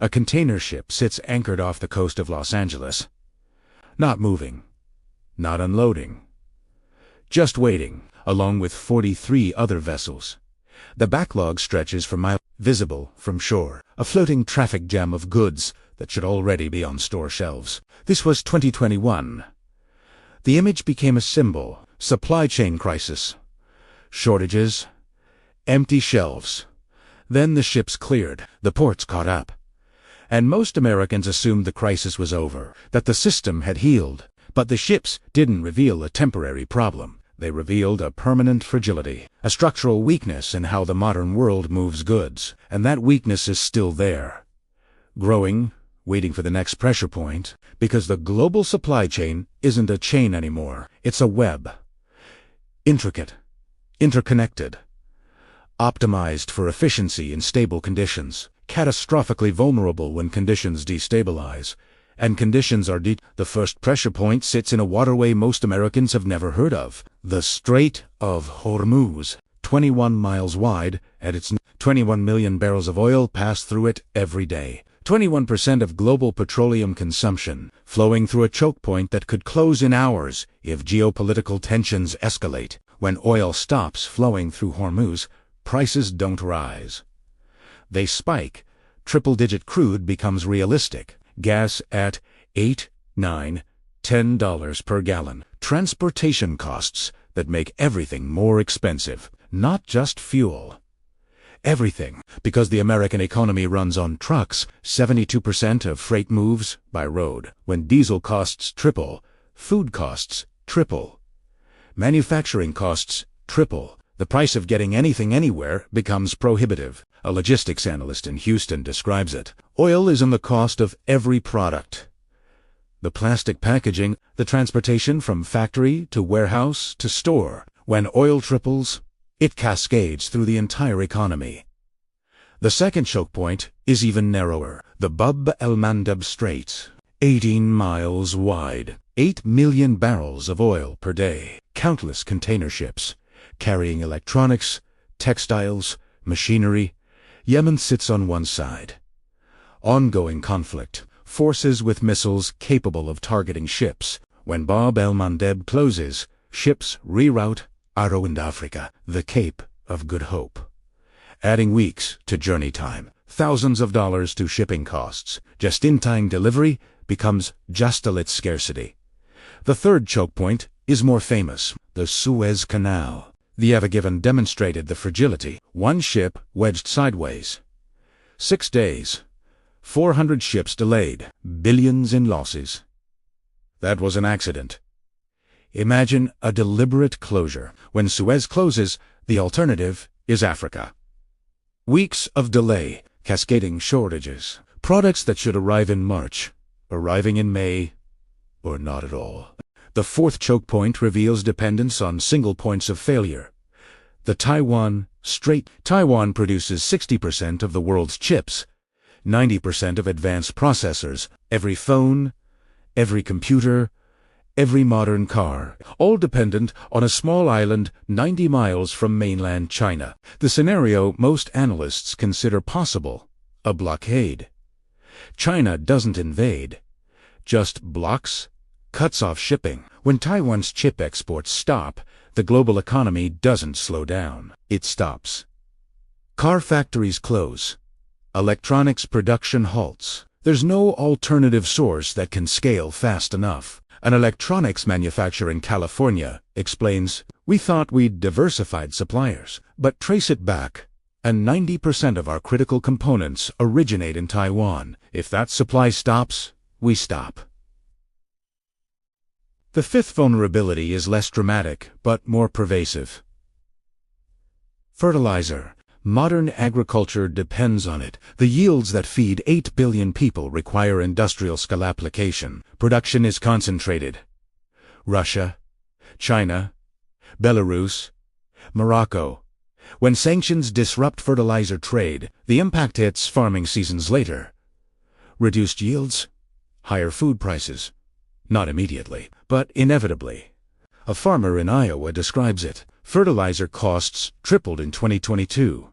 A container ship sits anchored off the coast of Los Angeles. Not moving. Not unloading. Just waiting, along with 43 other vessels. The backlog stretches for miles, visible from shore, a floating traffic jam of goods that should already be on store shelves. This was 2021. The image became a symbol: supply chain crisis, shortages, empty shelves. Then the ships cleared, the ports caught up. And most Americans assumed the crisis was over, that the system had healed. But the ships didn't reveal a temporary problem. They revealed a permanent fragility, a structural weakness in how the modern world moves goods. And that weakness is still there, growing, waiting for the next pressure point, because the global supply chain isn't a chain anymore. It's a web. Intricate, interconnected, optimized for efficiency in stable conditions, catastrophically vulnerable when conditions destabilize. And conditions are the first pressure point sits in a waterway most Americans have never heard of. The Strait of Hormuz, 21 miles wide, at its 21 million barrels of oil pass through it every day. 21% of global petroleum consumption, flowing through a choke point that could close in hours if geopolitical tensions escalate. When oil stops flowing through Hormuz, prices don't rise. They spike. Triple-digit crude becomes realistic. Gas at $8, $9, $10 per gallon. Transportation costs that make everything more expensive. Not just fuel. Everything. Because the American economy runs on trucks, 72% of freight moves by road. When diesel costs triple, food costs triple. Manufacturing costs triple. The price of getting anything anywhere becomes prohibitive. A logistics analyst in Houston describes it. Oil is in the cost of every product. The plastic packaging, the transportation from factory to warehouse to store. When oil triples, it cascades through the entire economy. The second choke point is even narrower. The Bab el-Mandeb Strait, 18 miles wide, 8 million barrels of oil per day. Countless container ships carrying electronics, textiles, machinery. Yemen sits on one side. Ongoing conflict. Forces with missiles capable of targeting ships. When Bab el-Mandeb closes, ships reroute Around Africa, the Cape of Good Hope. Adding weeks to journey time. Thousands of dollars to shipping costs. Just-in-time delivery becomes just-a-lit scarcity. The third choke point is more famous. The Suez Canal. The Ever Given demonstrated the fragility. One ship wedged sideways. 6 days. 400 ships delayed. Billions in losses. That was an accident. Imagine a deliberate closure. When Suez closes, the alternative is Africa. Weeks of delay, cascading shortages. Products that should arrive in March, arriving in May, or not at all. The fourth choke point reveals dependence on single points of failure. The Taiwan Strait. Taiwan produces 60% of the world's chips, 90% of advanced processors, every phone, every computer, every modern car, all dependent on a small island 90 miles from mainland China. The scenario most analysts consider possible: a blockade. China doesn't invade, just blocks, cuts off shipping. When Taiwan's chip exports stop, the global economy doesn't slow down. It stops. Car factories close. Electronics production halts. There's no alternative source that can scale fast enough. An electronics manufacturer in California explains, "We thought we'd diversified suppliers, but trace it back, and 90% of our critical components originate in Taiwan. If that supply stops, we stop." The fifth vulnerability is less dramatic, but more pervasive. Fertilizer. Modern agriculture depends on it. The yields that feed 8 billion people require industrial-scale application. Production is concentrated. Russia, China, Belarus, Morocco. When sanctions disrupt fertilizer trade, the impact hits farming seasons later. Reduced yields, higher food prices. Not immediately, but inevitably. A farmer in Iowa describes it. Fertilizer costs tripled in 2022.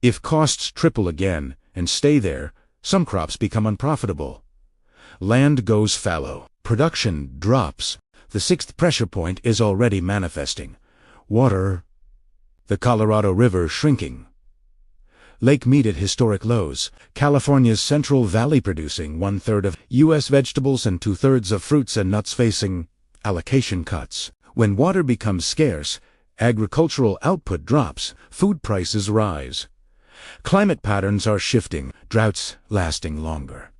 If costs triple again and stay there, Some crops become unprofitable. Land goes fallow. Production drops. The sixth pressure point is already manifesting. Water. The Colorado River shrinking. Lake Mead at historic lows. California's Central Valley producing 1/3 of U.S. vegetables and 2/3 of fruits and nuts facing allocation cuts. When water becomes scarce, agricultural output drops, food prices rise. Climate patterns are shifting, droughts lasting longer.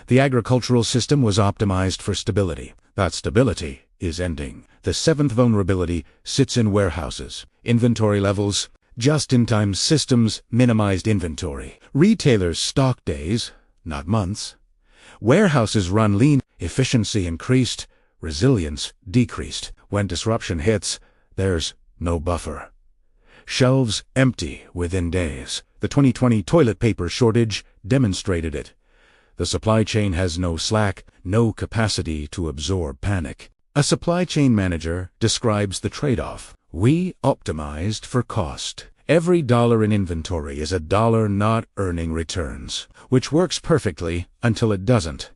The agricultural system was optimized for stability. That stability is ending. The seventh vulnerability sits in warehouses. Inventory levels, just-in-time systems, minimized inventory. Retailers stock days, not months. Warehouses run lean, efficiency increased, resilience decreased. When disruption hits, there's no buffer. Shelves empty within days. The 2020 toilet paper shortage demonstrated it. The supply chain has no slack, no capacity to absorb panic. A supply chain manager describes the trade-off. We optimized for cost. Every dollar in inventory is a dollar not earning returns, which works perfectly until it doesn't.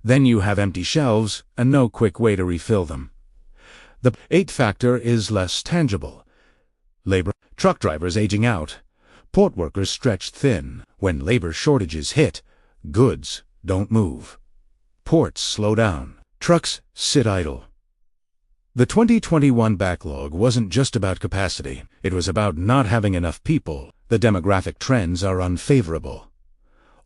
Then you have empty shelves and no quick way to refill them. The eighth factor is less tangible. Labor, truck drivers aging out, port workers stretched thin. When labor shortages hit, goods don't move. Ports slow down. Trucks sit idle. The 2021 backlog wasn't just about capacity. It was about not having enough people. The demographic trends are unfavorable.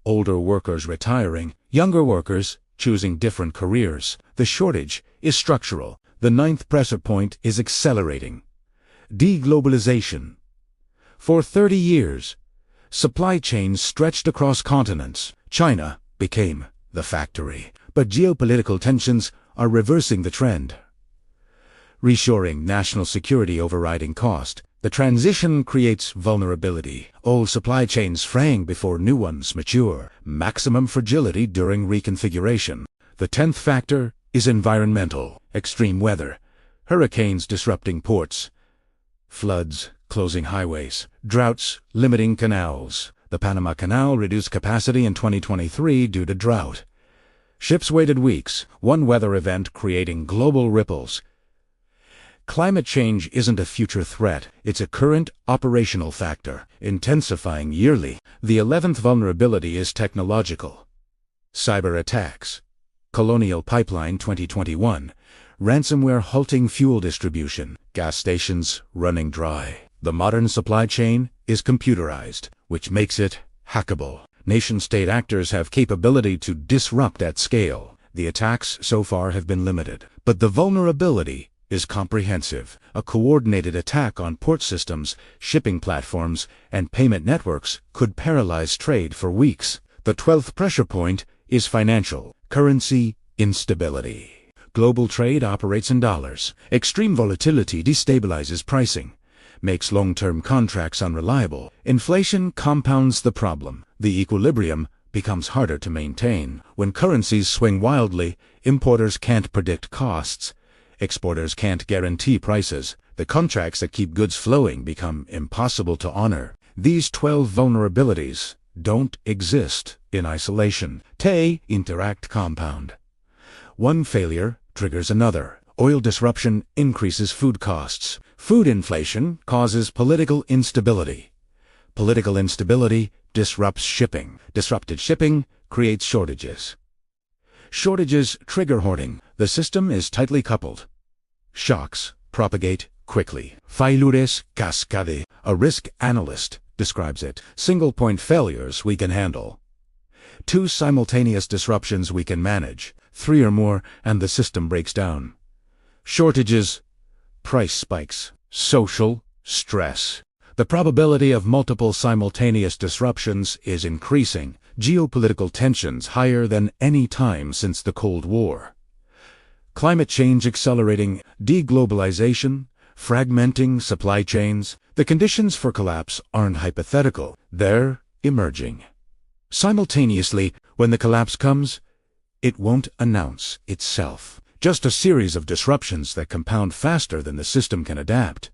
Older workers retiring, younger workers choosing different careers. The shortage is structural. The ninth pressure point is accelerating. Deglobalization. For 30 years, supply chains stretched across continents. China became the factory. But geopolitical tensions are reversing the trend. Reshoring, national security overriding cost. The transition creates vulnerability. Old supply chains fraying before new ones mature. Maximum fragility during reconfiguration. The 10th factor is environmental. Extreme weather. Hurricanes disrupting ports. Floods closing highways. Droughts limiting canals. The Panama Canal reduced capacity in 2023 due to drought. Ships waited weeks. One weather event creating global ripples. Climate change isn't a future threat, it's a current operational factor, intensifying yearly. The 11th vulnerability is technological. Cyber attacks. Colonial Pipeline 2021. Ransomware halting fuel distribution. Gas stations running dry. The modern supply chain is computerized, which makes it hackable. Nation-state actors have capability to disrupt at scale. The attacks so far have been limited, but the vulnerability is comprehensive. A coordinated attack on port systems, shipping platforms, and payment networks could paralyze trade for weeks. The 12th pressure point is financial. Currency instability. Global trade operates in dollars. Extreme volatility destabilizes pricing, makes long-term contracts unreliable. Inflation compounds the problem. The equilibrium becomes harder to maintain. When currencies swing wildly, importers can't predict costs. Exporters can't guarantee prices. The contracts that keep goods flowing become impossible to honor. These 12 vulnerabilities don't exist in isolation. They interact compound. One failure triggers another. Oil disruption increases food costs. Food inflation causes political instability. Political instability disrupts shipping. Disrupted shipping creates shortages. Shortages trigger hoarding. The system is tightly coupled. Shocks propagate quickly. Failures cascade. A risk analyst describes it. Single-point failures we can handle. 2 simultaneous disruptions we can manage. 3 or more and the system breaks down. Shortages, price spikes, social stress. The probability of multiple simultaneous disruptions is increasing. Geopolitical tensions higher than any time since the Cold War. Climate change accelerating, deglobalization, fragmenting supply chains. The conditions for collapse aren't hypothetical, they're emerging. Simultaneously, when the collapse comes, it won't announce itself. Just a series of disruptions that compound faster than the system can adapt.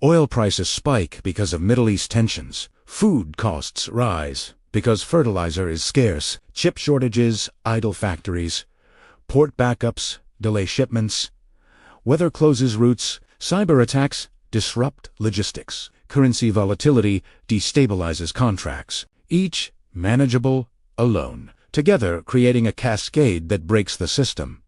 Oil prices spike because of Middle East tensions. Food costs rise. Because fertilizer is scarce, chip shortages, idle factories, port backups, delay shipments, weather closes routes, cyber attacks disrupt logistics, currency volatility destabilizes contracts, each manageable alone, together creating a cascade that breaks the system.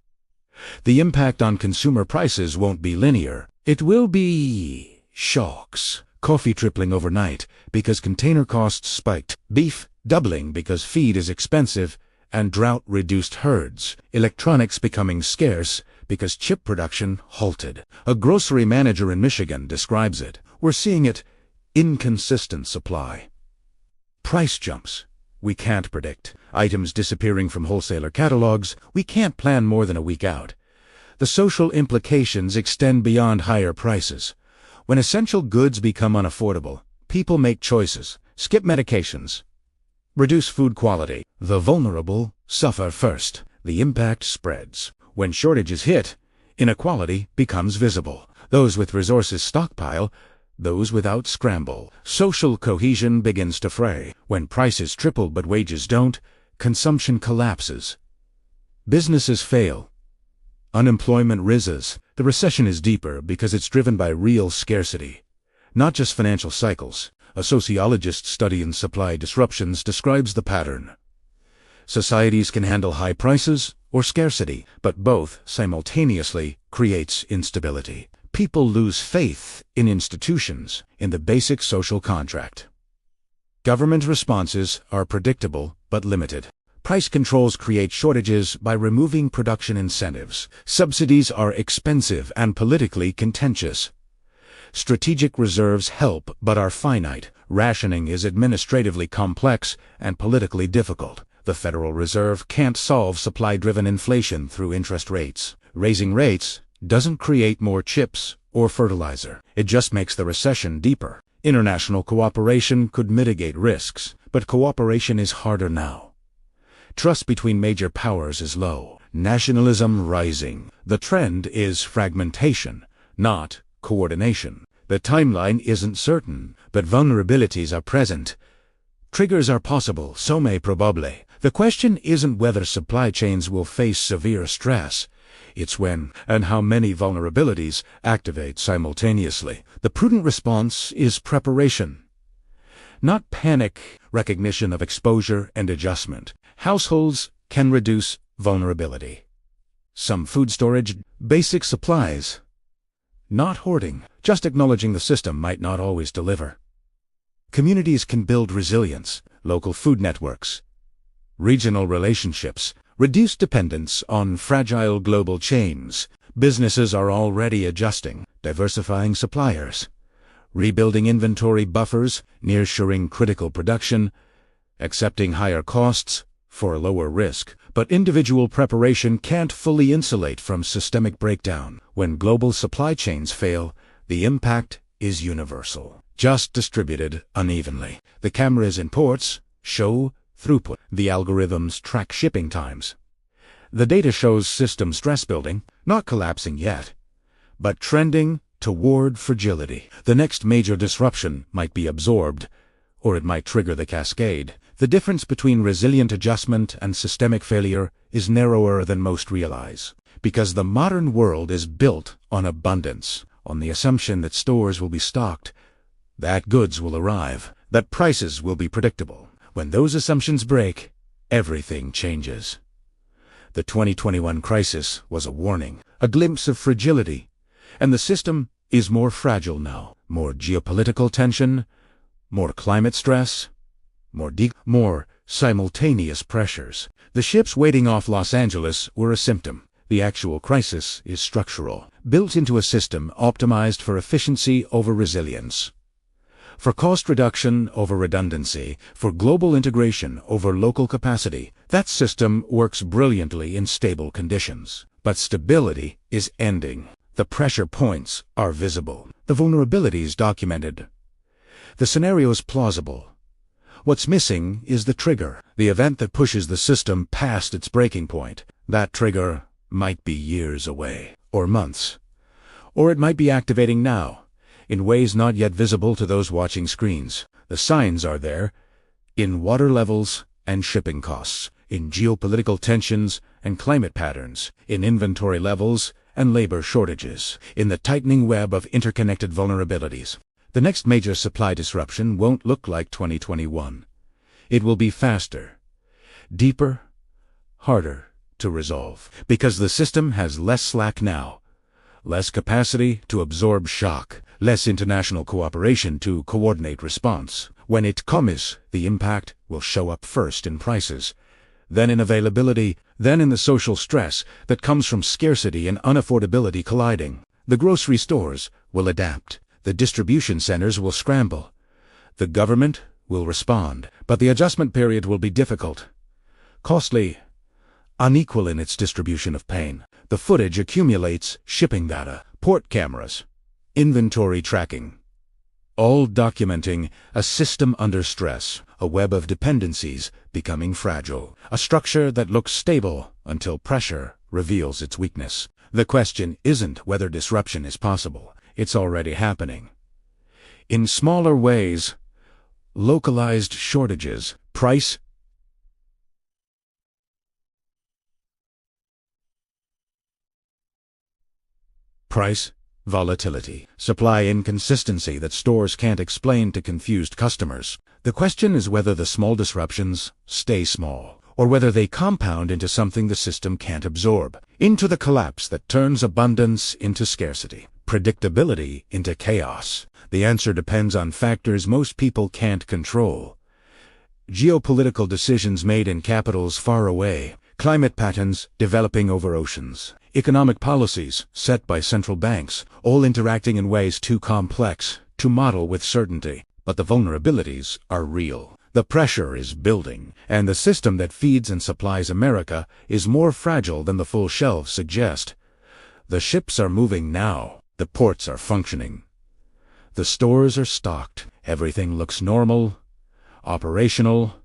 The impact on consumer prices won't be linear. It will be shocks. Coffee tripling overnight because container costs spiked, beef doubling because feed is expensive, and drought-reduced herds, electronics becoming scarce because chip production halted. A grocery manager in Michigan describes it. We're seeing it: inconsistent supply. Price jumps we can't predict. Items disappearing from wholesaler catalogs we can't plan more than a week out. The social implications extend beyond higher prices. When essential goods become unaffordable, people make choices, skip medications, reduce food quality. The vulnerable suffer first. The impact spreads. When shortages hit, inequality becomes visible. Those with resources stockpile, those without scramble. Social cohesion begins to fray. When prices triple but wages don't, consumption collapses. Businesses fail. Unemployment rises. The recession is deeper because it's driven by real scarcity, not just financial cycles. A sociologist's study in supply disruptions describes the pattern. Societies can handle high prices or scarcity, but both simultaneously creates instability. People lose faith in institutions, in the basic social contract. Government responses are predictable but limited. Price controls create shortages by removing production incentives. Subsidies are expensive and politically contentious. Strategic reserves help but are finite. Rationing is administratively complex and politically difficult. The Federal Reserve can't solve supply-driven inflation through interest rates. Raising rates doesn't create more chips or fertilizer. It just makes the recession deeper. International cooperation could mitigate risks, but cooperation is harder now. Trust between major powers is low. Nationalism rising. The trend is fragmentation, not coordination. The timeline isn't certain, but vulnerabilities are present. Triggers are possible, so may probably. The question isn't whether supply chains will face severe stress. It's when and how many vulnerabilities activate simultaneously. The prudent response is preparation, not panic. Recognition of exposure and adjustment. Households can reduce vulnerability. Some food storage, basic supplies. Not hoarding, just acknowledging the system might not always deliver. Communities can build resilience, local food networks, regional relationships, reduce dependence on fragile global chains. Businesses are already adjusting, diversifying suppliers, rebuilding inventory buffers, nearshoring critical production, accepting higher costs for lower risk. But individual preparation can't fully insulate from systemic breakdown. When global supply chains fail, the impact is universal, just distributed unevenly. The cameras in ports show throughput. The algorithms track shipping times. The data shows system stress building, not collapsing yet, but trending toward fragility. The next major disruption might be absorbed, or it might trigger the cascade. The difference between resilient adjustment and systemic failure is narrower than most realize, because the modern world is built on abundance, on the assumption that stores will be stocked, that goods will arrive, that prices will be predictable. When those assumptions break, everything changes. The 2021 crisis was a warning, a glimpse of fragility, and the system is more fragile now. More geopolitical tension, more climate stress, more simultaneous pressures. The ships waiting off Los Angeles were a symptom. The actual crisis is structural, built into a system optimized for efficiency over resilience, for cost reduction over redundancy, for global integration over local capacity. That system works brilliantly in stable conditions. But stability is ending. The pressure points are visible. The vulnerabilities documented. The scenario is plausible. What's missing is the trigger, the event that pushes the system past its breaking point. That trigger might be years away, or months, or it might be activating now, in ways not yet visible to those watching screens. The signs are there, in water levels and shipping costs, in geopolitical tensions and climate patterns, in inventory levels and labor shortages, in the tightening web of interconnected vulnerabilities. The next major supply disruption won't look like 2021. It will be faster, deeper, harder to resolve, because the system has less slack now, less capacity to absorb shock, less international cooperation to coordinate response. When it comes, the impact will show up first in prices, then in availability, then in the social stress that comes from scarcity and unaffordability colliding. The grocery stores will adapt. The distribution centers will scramble. The government will respond. But the adjustment period will be difficult, costly, unequal in its distribution of pain. The footage accumulates: shipping data, port cameras, inventory tracking, all documenting a system under stress, a web of dependencies becoming fragile, a structure that looks stable until pressure reveals its weakness. The question isn't whether disruption is possible. It's already happening. In smaller ways, localized shortages, price volatility, supply inconsistency that stores can't explain to confused customers. The question is whether the small disruptions stay small, or whether they compound into something the system can't absorb, into the collapse that turns abundance into scarcity, predictability into chaos. The answer depends on factors most people can't control. Geopolitical decisions made in capitals far away, climate patterns developing over oceans, economic policies set by central banks, all interacting in ways too complex to model with certainty. But the vulnerabilities are real. The pressure is building, and the system that feeds and supplies America is more fragile than the full shelves suggest. The ships are moving now. The ports are functioning. The stores are stocked. Everything looks normal, operational,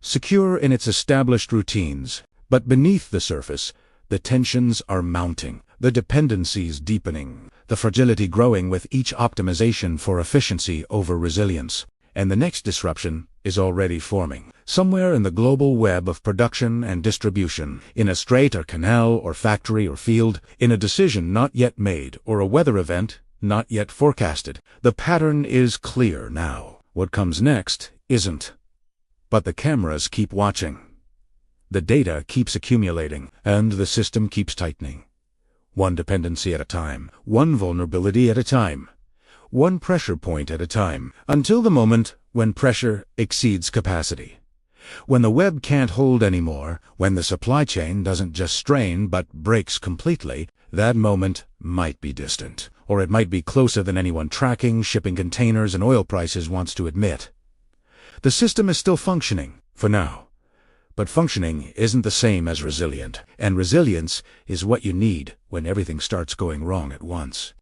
secure in its established routines. But beneath the surface, the tensions are mounting, the dependencies deepening, the fragility growing with each optimization for efficiency over resilience. And the next disruption is already forming, somewhere in the global web of production and distribution, in a strait or canal or factory or field, in a decision not yet made or a weather event not yet forecasted. The pattern is clear now. What comes next isn't. But the cameras keep watching. The data keeps accumulating, and the system keeps tightening. One dependency at a time, one vulnerability at a time, one pressure point at a time, until the moment when pressure exceeds capacity. When the web can't hold anymore, when the supply chain doesn't just strain but breaks completely, that moment might be distant, or it might be closer than anyone tracking shipping containers and oil prices wants to admit. The system is still functioning, for now. But functioning isn't the same as resilient, and resilience is what you need when everything starts going wrong at once.